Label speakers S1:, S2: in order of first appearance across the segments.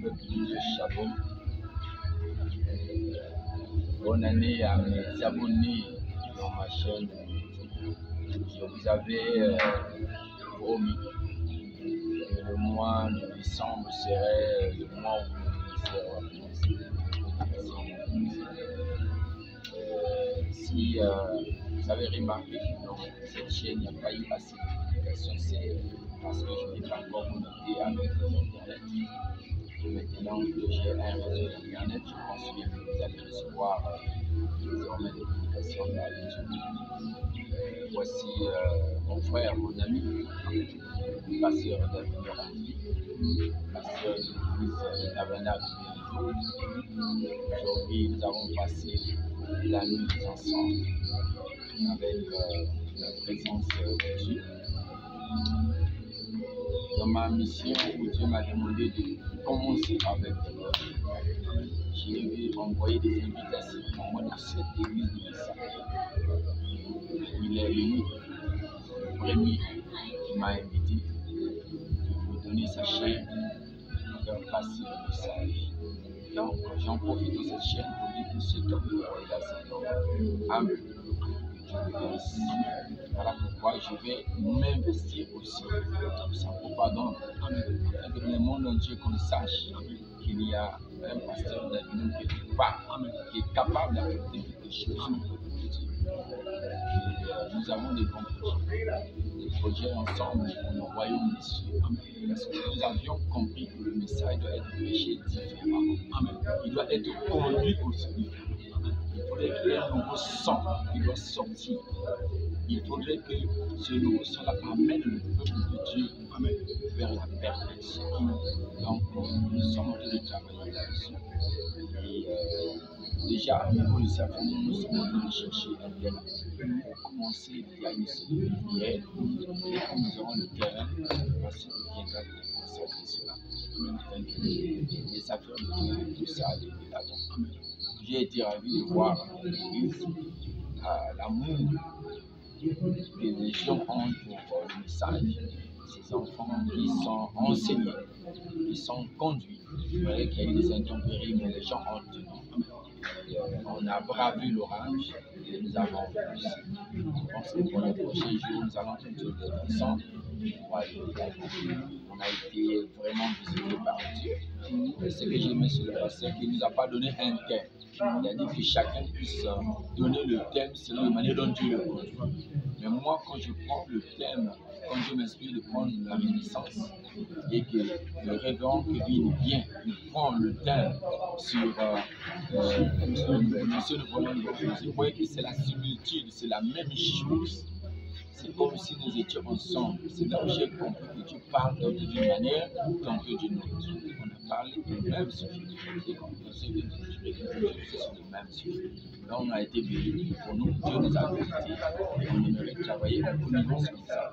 S1: peuple de Dieu, Shalom. Bonne année à mes abonnés dans ma chaîne YouTube. Je vous avais promis que le mois de décembre serait le mois où le ministère va commencer. Si vous avez remarqué que dans cette chaîne, il n'y a pas eu assez de publications, c'est parce que je n'ai pas encore connecté avec Internet. Et maintenant que j'ai un réseau d'Internet, je pense bien que vous allez recevoir désormais des publications de la YouTube. Voici mon frère, mon ami, pasteur David Randi, pasteur de l'église du Tabernacle de Bénédicte. Aujourd'hui, nous avons passé la nuit ensemble avec la présence de Dieu. Dans ma mission où Dieu m'a demandé de commencer avec j'ai envoyé des invitations pour moi dans cette église de message. Il est l'unique, le premier qui m'a invité de me donner sa chaîne pour faire passer le message. Donc j'en profite de cette chaîne pour dire que ce temps de relation humble. Voilà pourquoi je vais m'investir aussi dans sa propagande, afin que le monde entier qu'on sache qu'il y a un pasteur d'Avignon quelque part qui est capable d'apporter quelque chose. Nous avons des bons projets ensemble pour le royaume des cieux. Parce que nous avions compris que le message doit être prêché différemment. Il doit être conduit aussi différemment. Il faudrait qu'il y ait un nouveau sang qui doit sortir. Il faudrait que ce nouveau sang-là amène le peuple de Dieu vers la perfection. Donc, nous sommes en train de travailler là-dessus. Et déjà, au niveau de sa famille, nous sommes en train de chercher un terrain pour commencer à une série de prières. Et quand nous aurons le terrain, voici qu'il viendra de consacrer cela. Afin que les affaires de Dieu, tout ça, les attendent. J'ai été ravi de voir dans l'église l'amour que les gens ont pour le message. Ces enfants qui sont enseignés, qui sont conduits. Il paraît qu'il y a eu des intempéries, mais les gens ont tenu. On a bravé l'orage et nous avons réussi. Je pense que pour les prochains jours, nous allons tous ensemble. On a été vraiment visités par Dieu. Et ce que j'aimais sur le pasteur, c'est qu'il ne nous a pas donné un thème. Il a dit que chacun puisse donner le thème selon la manière dont Dieu le conduit. Mais moi, quand je prends le thème, quand Dieu m'inspire de prendre la Renaissance, et que le révérend Kevin vient, il prend le thème sur monsieur le voyant, vous voyez que c'est la similitude, c'est la même chose. C'est comme si nous étions ensemble. C'est là où j'ai compris que Dieu parle d'une manière, tantôt d'une autre. On a parlé du même sujet. Et quand on s'est vu, c'est le même sujet. Là, on a été bénis. Pour nous, Dieu nous a visités. Et on aimerait travailler en connivence comme ça.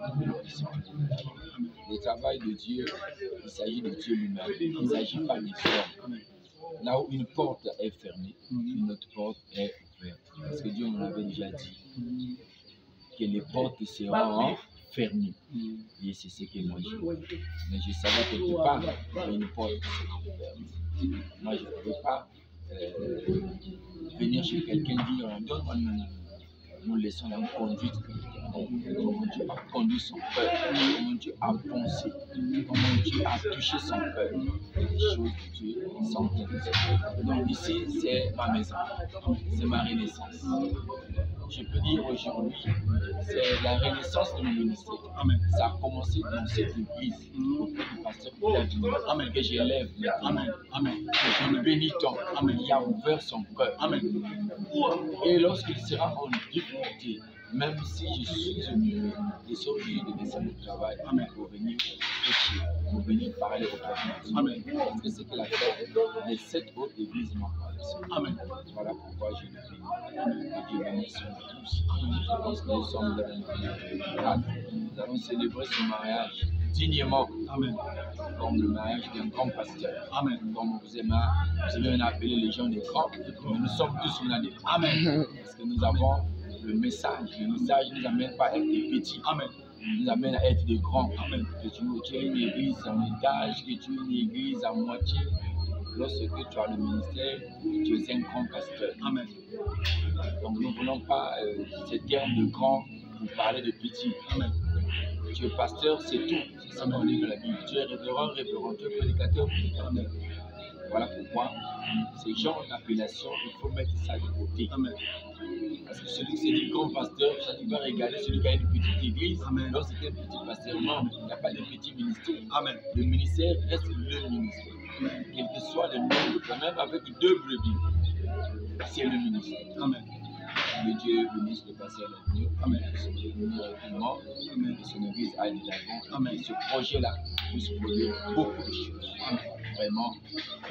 S1: Le travail de Dieu, il s'agit de Dieu lui-même. Il ne s'agit pas des formes. Là où une porte est fermée, une autre porte est ouverte. Parce que Dieu nous l'avait déjà dit. Que les portes seront fermées. Et c'est ce que moi j'ai dit. Mais je savais quelque part qu'il y a une porte qui sera ouverte. Moi, je ne pouvais pas venir chez quelqu'un et dire donne-moi nous laissons la conduite de l'Éternel. Comment Dieu a conduit son peuple, comment Dieu a pensé, comment Dieu a touché son peuple. Les choses que Dieu s'entendent. Donc ici, c'est ma maison, c'est ma renaissance. Je peux dire aujourd'hui, c'est la renaissance de mon ministère. Amen. Ça a commencé dans cette église, auprès du pasteur David, que j'élève maintenant. Amen. Que je le bénis tant. Amen. Il a ouvert son cœur. Amen. Et lorsqu'il sera en difficulté, même si je suis obligé de laisser le travail, amen, pour venir prêcher, pour venir parler au peuple. Amen. Parce que c'est que la fête des 7 autres églises m'ont parlé. Amen. Voilà pourquoi je le bénis. Que Dieu bénisse tous. Je pense que nous sommes dans nous allons célébrer ce mariage dignement. Amen. Comme le mariage d'un grand pasteur. Amen. Comme vous aimez appeler les gens des grands, mais nous sommes tous unanimes. Amen. Parce que nous avons le message ne nous amène pas à être des petits. Amen. Il nous amène à être des grands. Amen. Que tu aies une église en étage, que tu aies une église à moitié. lorsque tu as le ministère, tu es un grand pasteur.
S2: Amen.
S1: Donc nous ne voulons pas ces termes de grand pour parler de petit.
S2: Amen.
S1: Tu es pasteur, c'est tout. C'est ça qu'on lit dans la Bible. Tu es révérend, tu es prédicateur, prédicateur. Voilà pourquoi ces genres d'appellations, il faut mettre ça de côté.
S2: Amen.
S1: Parce que celui qui se dit grand pasteur, ça va regarder celui qui a une petite église.
S2: Amen.
S1: Donc c'est un petit pasteur. Non, il n'y a pas de petit ministère.
S2: Amen.
S1: Le ministère reste le ministère. Quel que soit le nombre, même avec 2 brebis, c'est le ministère.
S2: Amen.
S1: Que Dieu bénisse le pasteur l'avenir.
S2: Amen.
S1: Directement, que son église aille de l'avant.
S2: Amen.
S1: Et ce projet-là puisse produire beaucoup de choses. Amen. Vraiment,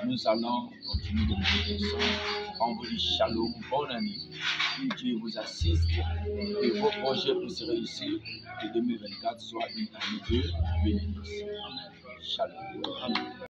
S1: nous allons continuer de nous ensemble. On vous dit shalom, bonne année. Que Dieu vous assiste et vos projets puissent réussir. Que 2024 soit une année de bénédiction. Shalom. Amen.